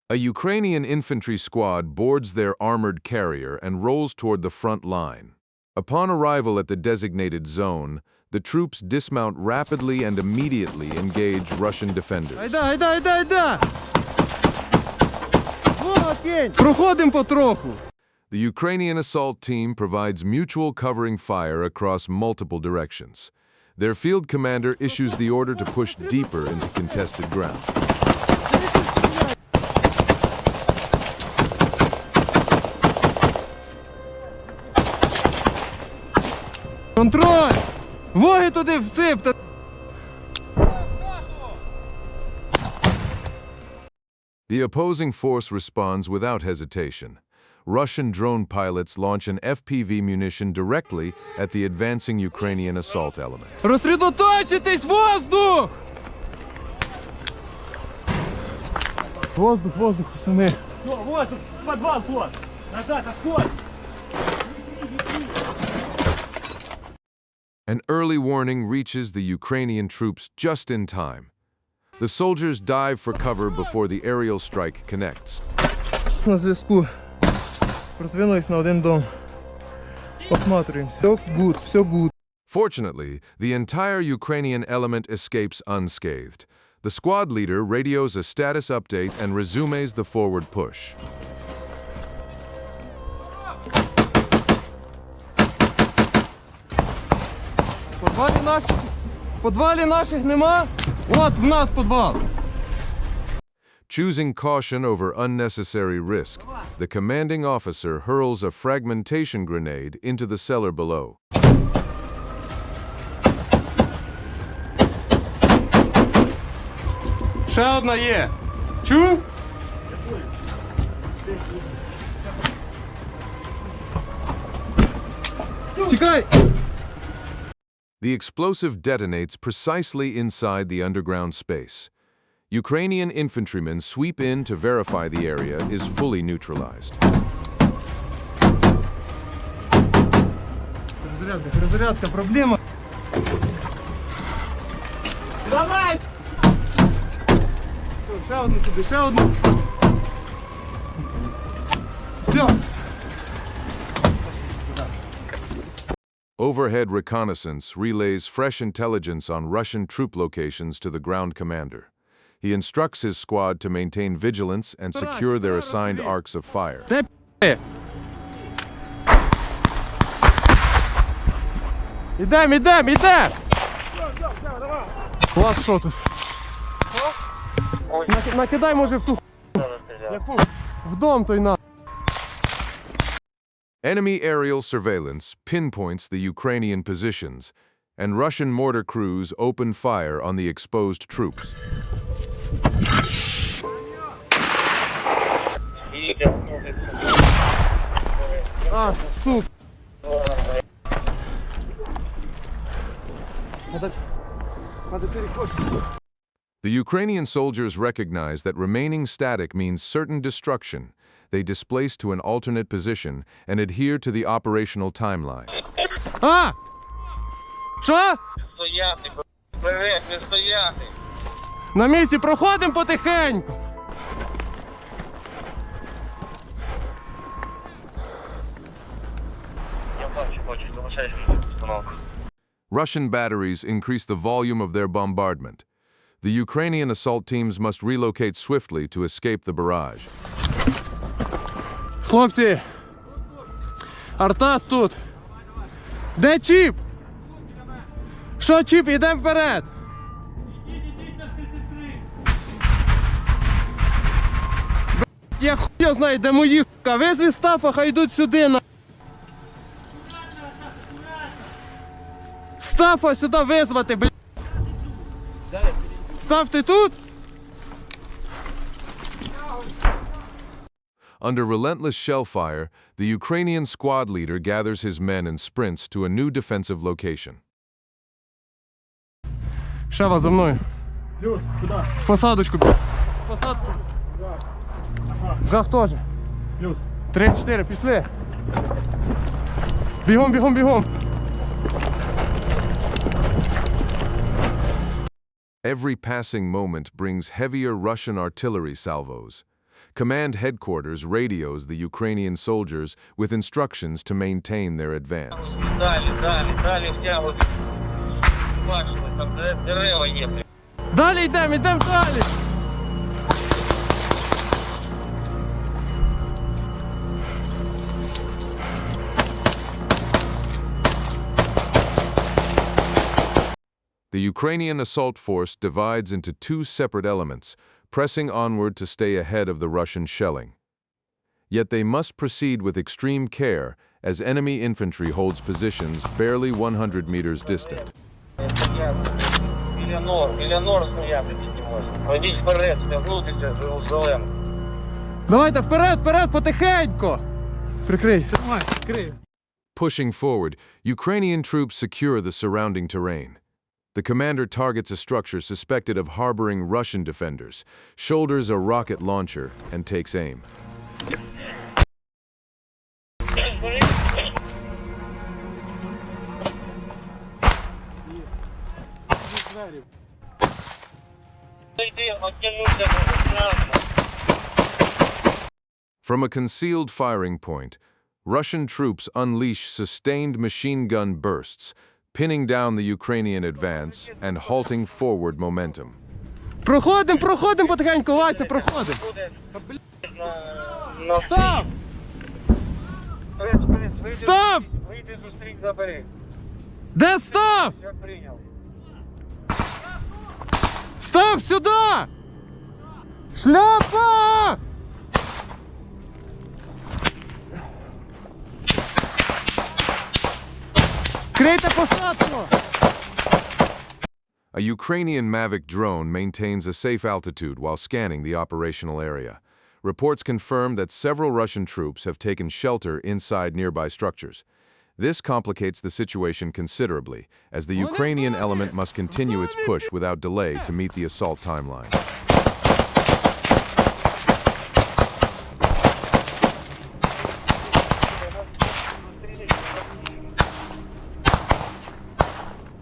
A Ukrainian infantry squad boards their armored carrier and rolls toward the front line. Upon arrival at the designated zone, the troops dismount rapidly and immediately engage Russian defenders. Айда! Проходим потроху. The Ukrainian assault team provides mutual covering fire across multiple directions. Their field commander issues the order to push deeper into contested ground. Контроль! Воги туди всипте! The opposing force responds without hesitation. Russian drone pilots launch an FPV munition directly at the advancing Ukrainian assault element. Розсредоточитесь! Воздух! Воздух, пацани. Воздух, подвал, ход! Назад, отход! An early warning reaches the Ukrainian troops just in time. The soldiers dive for cover before the aerial strike connects. На зв'язку. Продвинулись на один дом. Осматриваемся. Все good. Fortunately, the entire Ukrainian element escapes unscathed. The squad leader radios a status update and resumes the forward push. В подвалі наших нема. От в нас подвал. Choosing caution over unnecessary risk, the commanding officer hurls a fragmentation grenade into the cellar below. Ще одна є. Чув? Тікай! The explosive detonates precisely inside the underground space. Ukrainian infantrymen sweep in to verify the area is fully neutralized. Перезарядка, проблема. Давай! Ще одну туди, ще одну. Все. Overhead reconnaissance relays fresh intelligence on Russian troop locations to the ground commander. He instructs his squad to maintain vigilance and secure their assigned arcs of fire. Ідем! У вас що тут? Накидай, може, в ту яку? В дом той на. Enemy aerial surveillance pinpoints the Ukrainian positions, and Russian mortar crews open fire on the exposed troops. Сук. The Ukrainian soldiers recognize that remaining static means certain destruction. They displace to an alternate position and adhere to the operational timeline. Що? Стояти, привет, не стояти. На місці проходимо потихеньку. Я бачу, залишаюсь установку. Russian batteries increase the volume of their bombardment. The Ukrainian assault teams must relocate swiftly to escape the barrage. Хлопці, Артас тут. Де чіп? Що чіп? Ідемо вперед. Я хуя знаю, де мої, сука. Визві стафа, хай йдуть сюди, на. Стафа сюди визвати, блядь. Став, ти тут? Under relentless shell fire, the Ukrainian squad leader gathers his men and sprints to a new defensive location. Шева, за мною. Плюс, куди? В посадочку. В посадку. Жах теж. Плюс. 3-4, пішли. Бігом. Every passing moment brings heavier Russian artillery salvos. Command headquarters radios the Ukrainian soldiers with instructions to maintain their advance. Далі йдемо далі. The Ukrainian assault force divides into two separate elements, pressing onward to stay ahead of the Russian shelling. Yet they must proceed with extreme care as enemy infantry holds positions barely 100 meters distant. Давайте вперед, потихеньку. Прикрий. Тримай, крий. Pushing forward, Ukrainian troops secure the surrounding terrain. The commander targets a structure suspected of harboring Russian defenders, shoulders a rocket launcher, and takes aim. From a concealed firing point, Russian troops unleash sustained machine gun bursts, pinning down the Ukrainian advance and halting forward momentum. Проходим потихеньку, Вася, проходим. Став! Став! Вийди, зустрінь, забери. Де став? Я прийняв. Став сюди! Шляпа! Крийте посадку! A Ukrainian Mavic drone maintains a safe altitude while scanning the operational area. Reports confirm that several Russian troops have taken shelter inside nearby structures. This complicates the situation considerably, as the Ukrainian element must continue its push without delay to meet the assault timeline.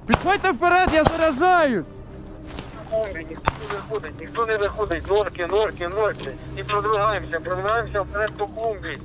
Підходьте вперед, я заряджаюсь! Ніхто не виходить. Норки. І продвигаємося вперед по клумбі.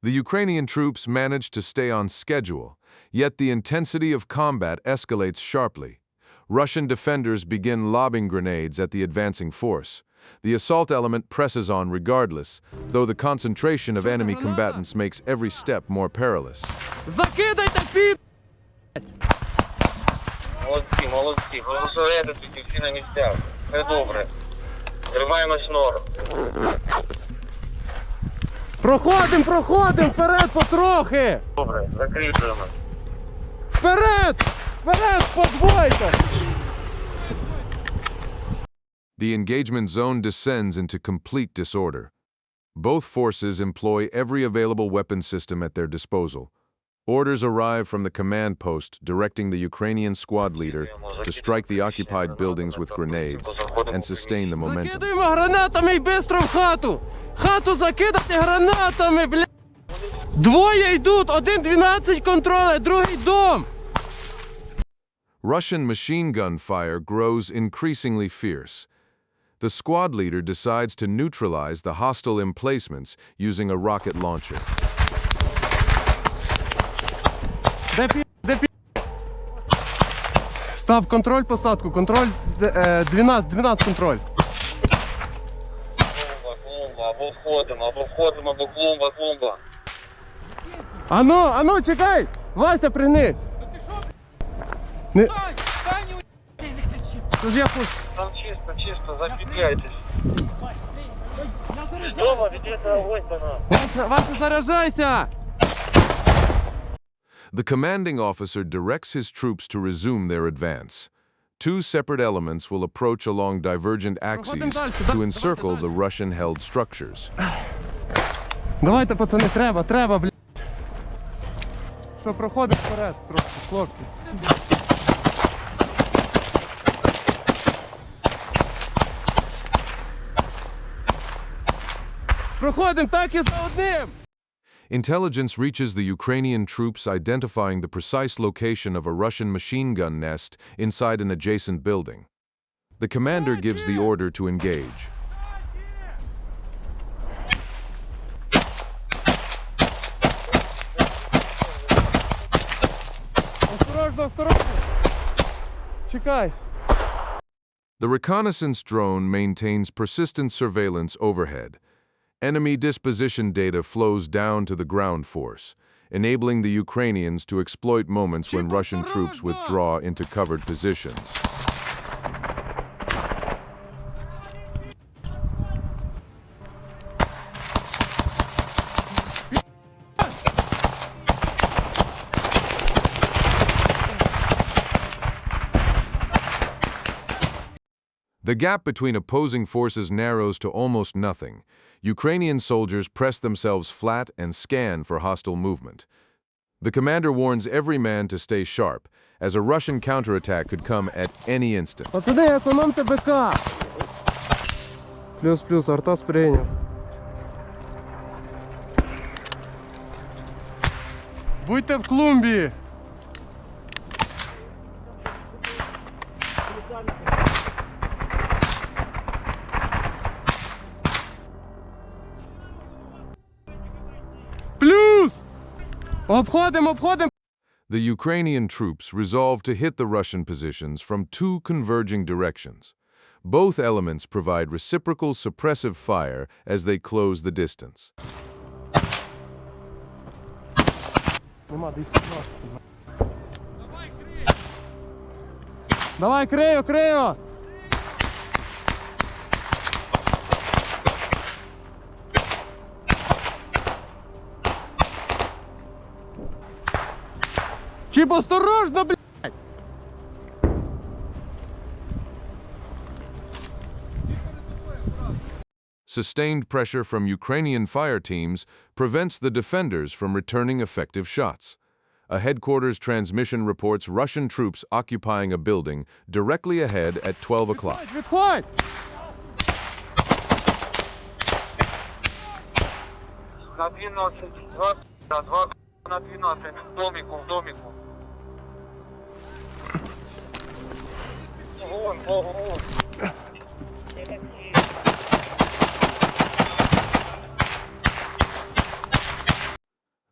The Ukrainian troops manage to stay on schedule, yet the intensity of combat escalates sharply. Russian defenders begin lobbing grenades at the advancing force. The assault element presses on regardless, though the concentration of enemy combatants makes every step more perilous. Закидайте під! Молодці. Зосередитися всі на місцях. Все добре. Тримаємось норм. Проходим, вперед потрохи! Добре, закріплюємо. Вперед, подвойте! The engagement zone descends into complete disorder. Both forces employ every available weapon system at their disposal. Orders arrive from the command post directing the Ukrainian squad leader to strike the occupied buildings with grenades and sustain the momentum. Закидуємо гранатами і бистро в хату! Хату закидати гранатами, бля! Двоє йдуть, один 12 контролює, другий дом! Russian machine gun fire grows increasingly fierce. The squad leader decides to neutralize the hostile emplacements using a rocket launcher. Де пі... Став контроль посадку, контроль 12 контроль. Або входимо, або клумба. Ану, чекай! Вася, пригнись! Не... Тож я хочу. Там чисто, закріпляйтесь. Дома ведете огонь по нам. Вася, заряджайся! The commanding officer directs his troops to resume their advance. Two separate elements will approach along divergent axes to encircle the Russian-held structures. Давайте, пацани, треба, бля. Що, проходимо вперед трохи, хлопці. Проходимо так і за одним! Intelligence reaches the Ukrainian troops identifying the precise location of a Russian machine gun nest inside an adjacent building. The commander gives the order to engage. осторожно. Чекай. The reconnaissance drone maintains persistent surveillance overhead. Enemy disposition data flows down to the ground force, enabling the Ukrainians to exploit moments when Russian troops withdraw into covered positions. The gap between opposing forces narrows to almost nothing. Ukrainian soldiers press themselves flat and scan for hostile movement. The commander warns every man to stay sharp, as a Russian counterattack could come at any instant. Пацани, економте БК. Плюс-плюс, арта сприйняв. Будьте в клумбі. Плюс! Обходимо, обходимо. The Ukrainian troops resolve to hit the Russian positions from two converging directions. Both elements provide reciprocal suppressive fire as they close the distance. Нема, десь. Давай, крию, крию! Чіп, осторожно, блядь! Sustained pressure from Ukrainian fire teams prevents the defenders from returning effective shots. A headquarters transmission reports Russian troops occupying a building directly ahead at 12 o'clock. Відходь! На 12, 2 на 12, в домику, в домику. Вон, вон.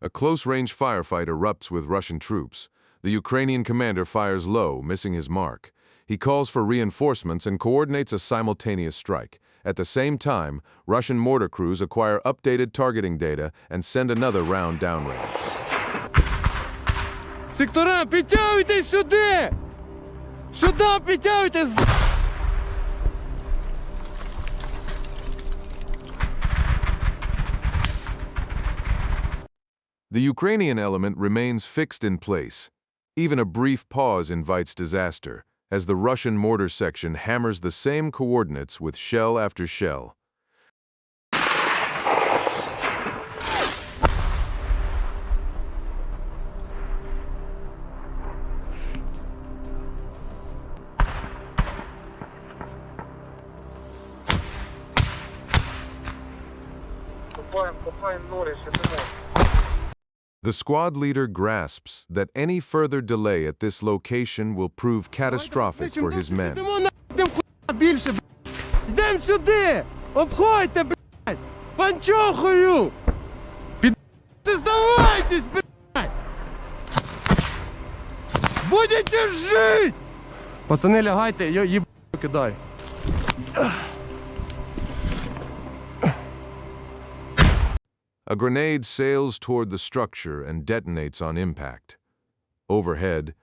A close-range firefight erupts with Russian troops. The Ukrainian commander fires low, missing his mark. He calls for reinforcements and coordinates a simultaneous strike. At the same time, Russian mortar crews acquire updated targeting data and send another round downrange. Сектора, підтягуйтесь сюди! Сюди підтягуйтесь! The Ukrainian element remains fixed in place. Even a brief pause invites disaster, as the Russian mortar section hammers the same coordinates with shell after shell. Копаем нори, сидимо. The squad leader grasps that any further delay at this location will prove catastrophic for his men. Йдемо нахуй хуя більше, блядь! Йдем сюди! Обходьте, блядь! Панчохою! Піди, здавайтесь, блядь! Будете жить! Пацани, лягайте, я їб кидаю. A grenade sails toward the structure and detonates on impact. Overhead,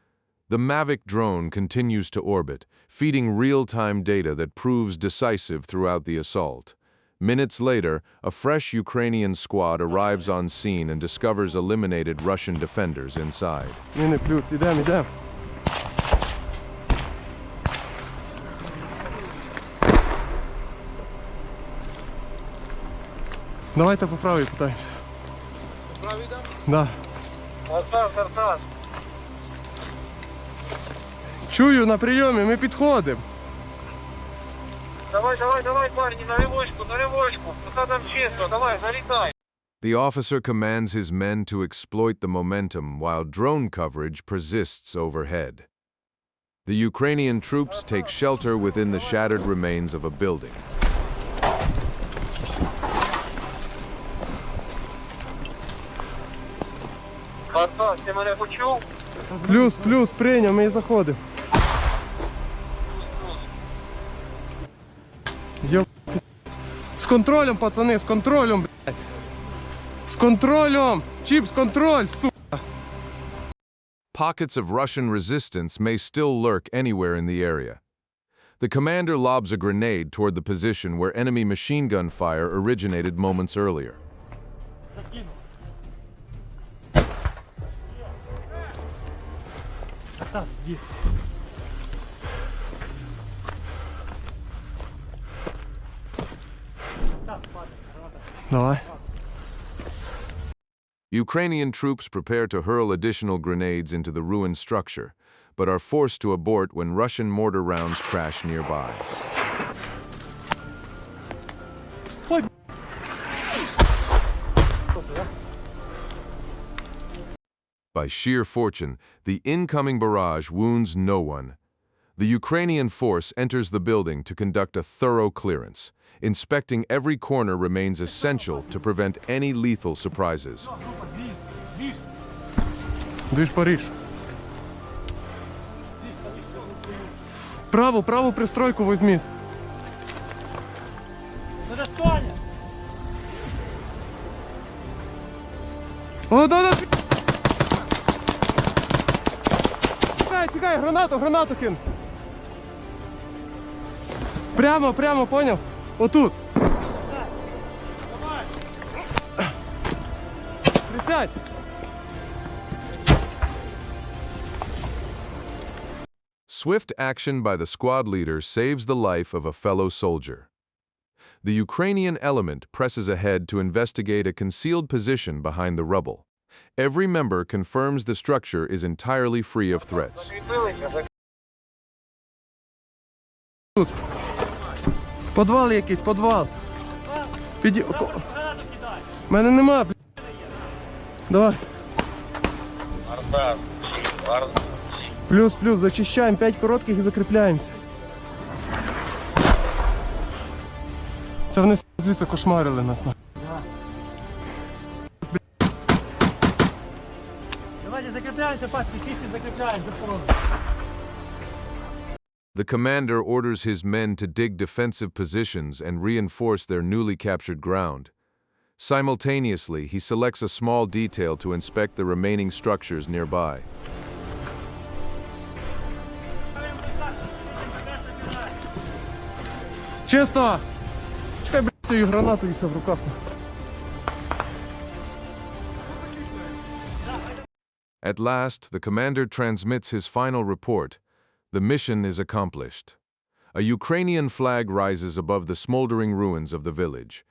the Mavic drone continues to orbit, feeding real-time data that proves decisive throughout the assault. Minutes later, a fresh Ukrainian squad arrives on scene and discovers eliminated Russian defenders inside. Міни плюс, ідем, ідем. Давайте по правій питаємося. По правій йдемо? Да. Артас, Артас. Чую на прийомі, ми підходимо. Давай, давай, давай, парни, на ревочку, на ревочку. Пока там чисто, давай, залетай. The officer commands his men to exploit the momentum while drone coverage persists overhead. The Ukrainian troops take shelter within the shattered remains of a building. Артас, ти мене почув? Плюс, прийняв, ми і заходимо. Йо... З контролем, пацани, з контролем, блядь. З контролем! Чіпс, контроль, сука! Pockets of Russian resistance may still lurk anywhere in the area. The commander lobs a grenade toward the position where enemy machine gun fire originated moments earlier. Давай. Ukrainian troops prepare to hurl additional grenades into the ruined structure, but are forced to abort when Russian mortar rounds crash nearby. By sheer fortune, the incoming barrage wounds no one. The Ukrainian force enters the building to conduct a thorough clearance. Inspecting every corner remains essential to prevent any lethal surprises. Движ Париж. Праву пристройку візьміть. О, да. Тікай, гранату кину. Прямо, поняв? Отут. Присядь. Swift action by the squad leader saves the life of a fellow soldier. The Ukrainian element presses ahead to investigate a concealed position behind the rubble. Every member confirms the structure is entirely free of threats. Тут. Подвал якийсь, подвал. Мене нема, блядь. Давай. Плюс, зачищаємо, 5 коротких і закріпляємося. Це вони звідси кошмарили нас. Давайте закрепляемся, паски, чистим, закрепляем, за The commander orders his men to dig defensive positions and reinforce their newly captured ground. Simultaneously, he selects a small detail to inspect the remaining structures nearby. Чисто! Чекай, блядь, цією гранатою ще в руках. At last, the commander transmits his final report. The mission is accomplished. A Ukrainian flag rises above the smoldering ruins of the village.